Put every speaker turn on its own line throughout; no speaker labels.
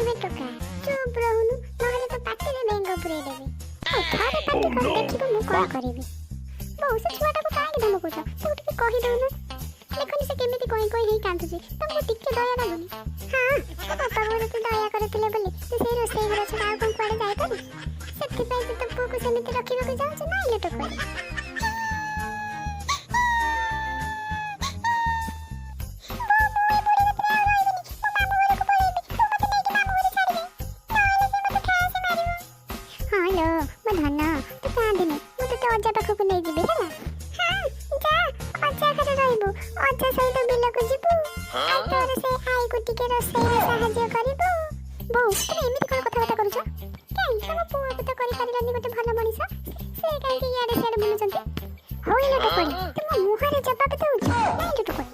होइबे टोका चुप रहूनु नहले तो पाटे रे बेंग पुरे देबे आ थारे पाटे कर देखिबो मु कोन करिवि बहु से छुआटा को काहे धमकुछ तू टिके कहि दउ ना देखनि से केमिति कोइ हेई कांतुची तुमको टिके दया लागुनी हां पापा बोलते दया करथिले बोली से से रोसई घर छडा कोन पड़े जाय पारी सेति पई तो पुको सेमिति रखिबो के जाउ छ नाइले टोका अजा पाखक नहीं जीबे है हां जा अजा घर रहइबो अजा सहित बिल को जीबो आ तोर से आई को टिके रसई रे सहाय्य करबो बो तू एमिति कोन कथा बता करूछ काई तम पुआ को तो करि पारिलानी गोटे भलो मनिष से काई के याडे सेड बुलुचंती होइला तो करी तुम मुहारे जवाब दउछ नहीं तो करी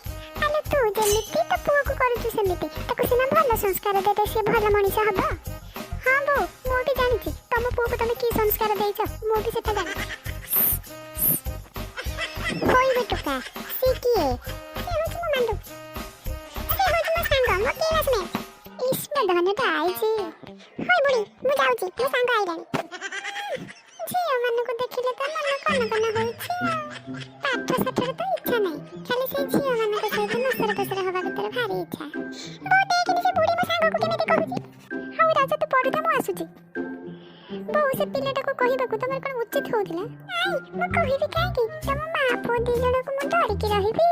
आले तू जेमिति तो पुआ को करूछ सेमिति ताको सिना भलो संस्कार देते से भलो मनिष हबो हां बो मो भी जानि छी तम पुआ को तमे की संस्कार देइछ मो भी सेटा जानि कोई भी टुका सीखिए ये हो तुम मांडो अरे हो तुम सांग मो क्लास में इसमें धनटा आई छी होय बुढ़ी मु जाऊ छी मो सांग आई रानी झियो मन को देखिले त मन कोन होई छी पाठ साठर तो इच्छा नहीं खाली से झियो मन को सहित नसर कसर हवा भीतर भारी इच्छा बो देखि से बुढ़ी मो सांग को केमिति कहूची हाउ राजा तू पढु त मो आसुची बहु से पिलेटा को कहिबा को तमर कोन उचित होउतिला आई मो कहिबी काहे कि तम मां पो दी जण को मु डरी के रहिबी।